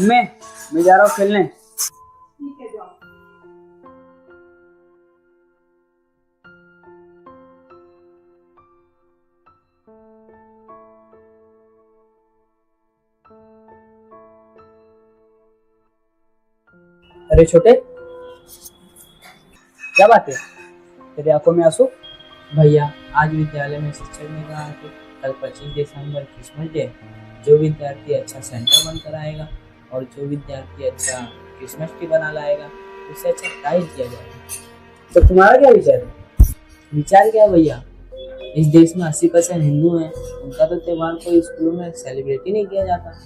मैं जा रहा हूँ खेलने। ठीक है, जाओ। अरे छोटे, क्या बात है? तेरी आंखों में आंसू? भैया, आज विद्यालय में शिक्षक ने कहा कि कल 25 दिसंबर क्रिसमस डे। जो विद्यार्थी अच्छा सेंटर बनकर आएगा और जो विद्यार्थी अच्छा क्रिसमस ट्री बना लाएगा उसे अच्छा प्राइज दिया जाएगा। तो तुम्हारा क्या विचार है? विचार क्या भैया, इस देश में 80% हिंदू हैं, उनका तो त्यौहार कोई स्कूलों में सेलिब्रेट ही नहीं किया जाता।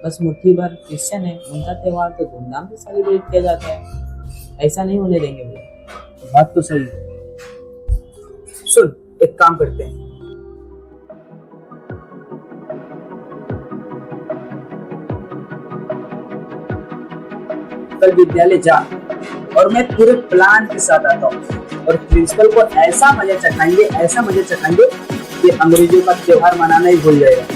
बस मुट्ठी भर क्रिश्चियन है, उनका त्यौहार तो धूमधाम से सेलिब्रेट किया जाता है। ऐसा नहीं होने देंगे भैया। बात तो सही है। सुन, एक काम करते हैं, कल विद्यालय जा और मैं पूरे प्लान के साथ आता हूँ और प्रिंसिपल को ऐसा मजा चखाएंगे कि अंग्रेजों का त्योहार मनाना ही भूल जाएगा।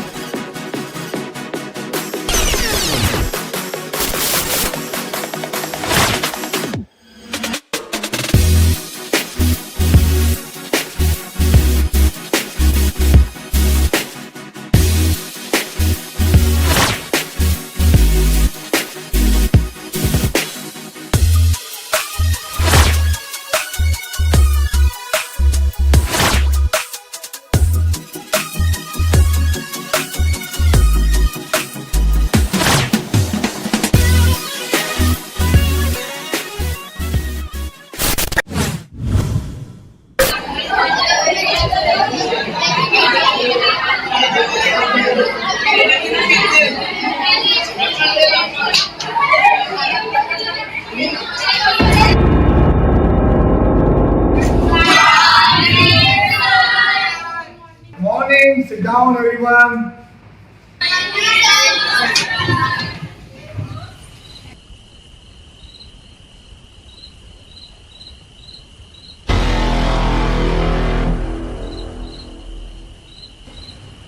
Morning, sit down everyone.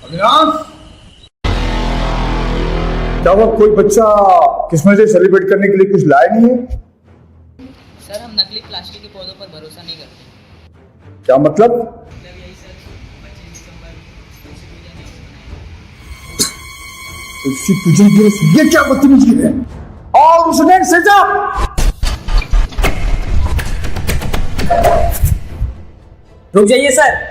Avinash, क्या हुआ? कोई बच्चा क्रिसमस डे सेलिब्रेट करने के लिए कुछ लाया नहीं है? सर, हम नकली प्लास्टिक के पौधों पर भरोसा नहीं करते। क्या मतलब? यही सर, 25 दिसंबर तुलसी पूजन दिवस, ये क्या बदतमीजी है? और स्टूडेंट से जा। रुक जाइए सर।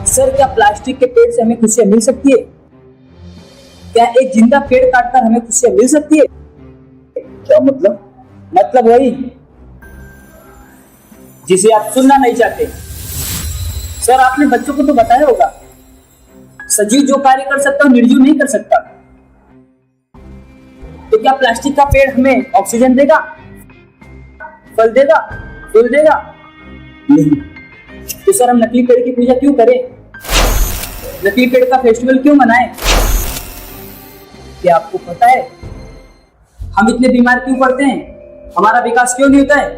सर, क्या प्लास्टिक के पेड़ से हमें खुशियां मिल सकती है? क्या एक जिंदा पेड़ काटकर हमें खुशियां मिल सकती है? क्या मतलब? मतलब वही जिसे आप सुनना नहीं चाहते। सर, आपने बच्चों को तो बताया होगा, सजीव जो कार्य कर सकता है निर्जीव नहीं कर सकता। तो क्या प्लास्टिक का पेड़ हमें ऑक्सीजन देगा, फल देगा, फूल देगा? नहीं। तो सर, हम नकली पेड़ की पूजा क्यों करें? नकली पेड़ का फेस्टिवल क्यों मनाएं? क्या आपको पता है हम इतने बीमार क्यों पड़ते हैं? हमारा विकास क्यों नहीं होता है?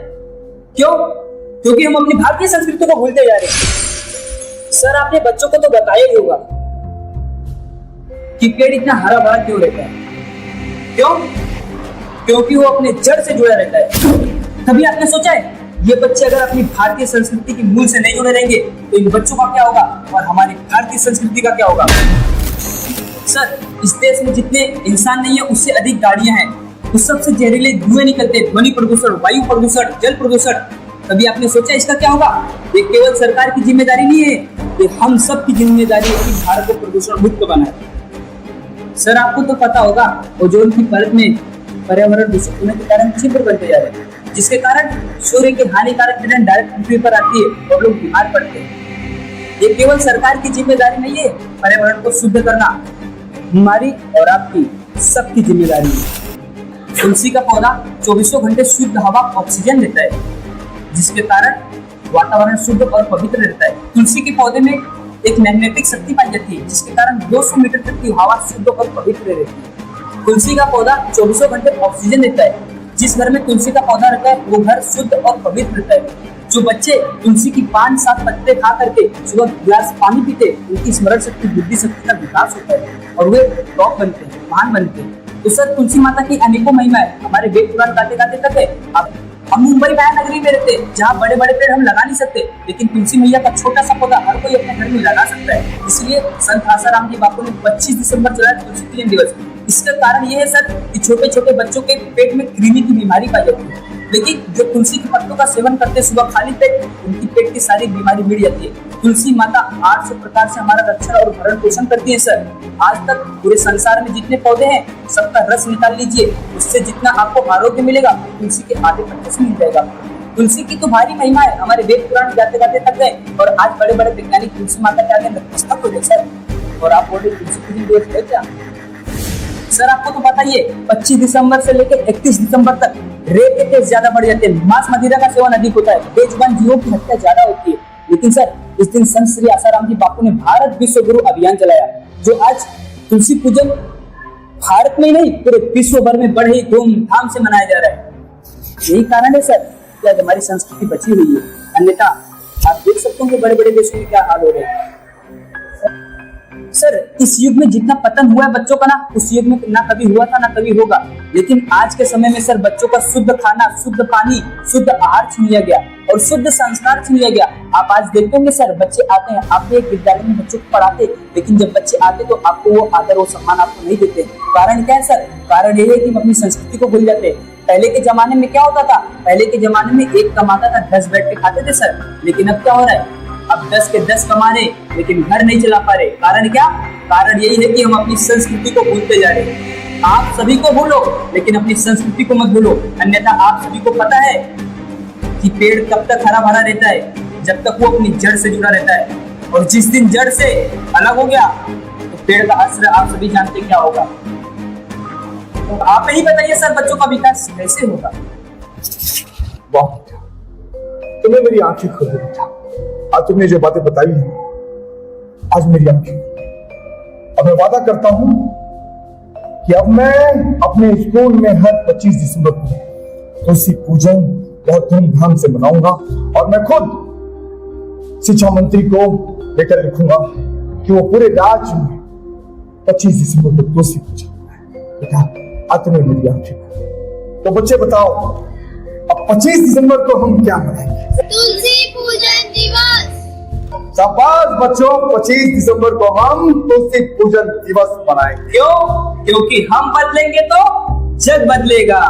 क्यों? क्योंकि हम अपनी भारतीय संस्कृति को भूलते जा रहे हैं। सर, आपने बच्चों को तो बताया ही होगा कि पेड़ इतना हरा भरा क्यों रहता है। क्यों? क्योंकि वो अपने जड़ से जुड़ा रहता है। कभी आपने सोचा है ये बच्चे अगर अपनी भारतीय संस्कृति की मूल से नहीं जुड़े रहेंगे तो इन बच्चों का क्या होगा और हमारी भारतीय संस्कृति का क्या होगा? सर, इस देश में जितने इंसान नहीं है उससे अधिक गाड़ियां हैं, उस सबसे जहरीले धुएं निकलते हैं, ध्वनि प्रदूषण, वायु प्रदूषण, जल प्रदूषण। कभी आपने सोचा इसका क्या होगा? ये केवल सरकार की जिम्मेदारी नहीं है, ये हम सब की जिम्मेदारी है कि भारत को प्रदूषण मुक्त बनाए। सर, आपको तो पता होगा ओजोन की परत में पर्यावरण दूषित होने के कारण छिद्र बनते जा रहे हैं, जिसके कारण सूर्य की हानिकारक किरण डायरेक्ट पृथ्वी पर आती है और लोग बीमार पड़ते हैं। ये केवल सरकार की जिम्मेदारी नहीं है, पर्यावरण को शुद्ध करना हमारी और आपकी सबकी जिम्मेदारी है। तुलसी का पौधा 24 घंटे शुद्ध हवा ऑक्सीजन देता है, जिसके कारण वातावरण शुद्ध और पवित्र रहता है। तुलसी के पौधे में एक मैग्नेटिक शक्ति पाई जाती है जिसके कारण 200 मीटर तक की हवा शुद्ध और पवित्र रहती है। तुलसी का पौधा 24 घंटे ऑक्सीजन देता है। जिस घर में तुलसी का पौधा रहता है वो घर शुद्ध और पवित्र रहता है। जो बच्चे तुलसी की 5-7 पत्ते खा करके सुबह गिलास पानी पीते, उनकी स्मरण शक्ति, बुद्धि शक्ति का विकास होता है और वे टॉप बनते हैं, महान बनते हैं। तो सर तुलसी माता की अनेकों महिमा है, हमारे वेद पुराण गाते गाते तक है। अब हम मुंबई महानगरी में रहते हैं जहाँ बड़े बड़े पेड़ हम लगा नहीं सकते, लेकिन तुलसी मैया का छोटा सा पौधा हर कोई अपने घर में लगा सकता है। इसलिए संत आसाराम जी बापू ने 25 दिसंबर चलाया तुलसी पूजन दिवस। इसका कारण ये है सर कि छोटे छोटे बच्चों के पेट में कृमि की बीमारी पाई जाती है, लेकिन जो तुलसी के पत्तों का सेवन करते सुबह खाली पेट, उनकी पेट की सारी बीमारी मिट जाती है। तुलसी माता 800 प्रकार से हमारा रक्षण और भरण पोषण करती है सर। आज तक पूरे संसार में जितने पौधे हैं सबका रस निकाल लीजिए, उससे जितना आपको आरोग्य मिलेगा तुलसी के आधे पत्ते से मिल जाएगा। तुलसी की तो भारी महिमा है, हमारे वेद पुराण गाते गाते तक गए और आज बड़े बड़े वैज्ञानिक तुलसी माता के आगे नतमस्तक हो गए सर। और आप बोल रहे तुलसी पूजन दिवस है क्या? सर आपको तो बताइए 25 दिसंबर से लेकर 31 दिसंबर तक रेप के केस ज्यादा बढ़ जाते हैं, मांस मदिरा का सेवन अधिक होता है, बेजुबान जीवों की हत्या ज्यादा होती है। लेकिन सर इस दिन संत श्री आसाराम जी बापू ने भारत विश्व गुरु अभियान चलाया, जो आज तुलसी पूजन भारत में ही नहीं पूरे विश्व भर में बड़े ही धूमधाम से मनाया जा रहा है। यही कारण है सर कि आज हमारी संस्कृति बची हुई है, अन्यथा आप देख सकते हो कि बड़े बड़े देशों में क्या हाल हो रहे हैं। सर इस युग में जितना पतन हुआ है बच्चों का ना, उस युग में ना कभी हुआ था ना कभी होगा। लेकिन आज के समय में सर बच्चों का शुद्ध खाना, शुद्ध पानी, शुद्ध आहार छीन लिया गया और शुद्ध संस्कार छीन लिया गया। आप आज देखते होंगे सर बच्चे आते हैं, आप भी एक विद्यालय में बच्चों को पढ़ाते, लेकिन जब बच्चे आते तो आपको वो आदर और सम्मान आपको नहीं देते। कारण क्या है सर? कारण ये है कि हम अपनी संस्कृति को भूल जाते हैं। पहले के जमाने में क्या होता था? पहले के जमाने में एक कमाता था 10 बैठ के खाते थे सर, लेकिन अब क्या हो रहा है? अब 10 के 10 कमा रहे लेकिन घर नहीं चला पा रहे। कारण क्या? कारण यही है कि हम अपनी संस्कृति को भूलते जा रहे हैं। आप सभी को भूलो लेकिन अपनी संस्कृति को मत भूलो, अन्यथा आप सभी को पता है कि पेड़ कब तक हरा भरा रहता है? जब तक वो अपनी जड़ से जुड़ा रहता है, और जिस दिन जड़ से अलग हो गया तो पेड़ का असर आप सभी जानते क्या होगा। तो आप ही बताइए सर बच्चों का विकास कैसे होगा? वाह, तुम्हें मेरी आंखें खोल दी बेटा। आज तुमने जो बातें बताई हैं, आज मेरी आंखें, अब मैं वादा करता हूं कि अब मैं अपने स्कूल में हर 25 दिसंबर को तुलसी पूजन बहुत धूमधाम से मनाऊंगा और मैं खुद शिक्षा मंत्री को लेकर लिखूंगा कि वो पूरे राज्य में 25 दिसंबर को तुलसी पूजन मनाए। बेटा आज तुमने मेरी आंखें, तो बच्चे बताओ अब 25 दिसंबर को हम क्या मनाएंगे? तुलसी पूजन दिवस। शाबाश बच्चों, 25 दिसंबर को हम तुलसी पूजन दिवस मनाएंगे। क्यों? क्योंकि हम बदलेंगे तो जग बदलेगा।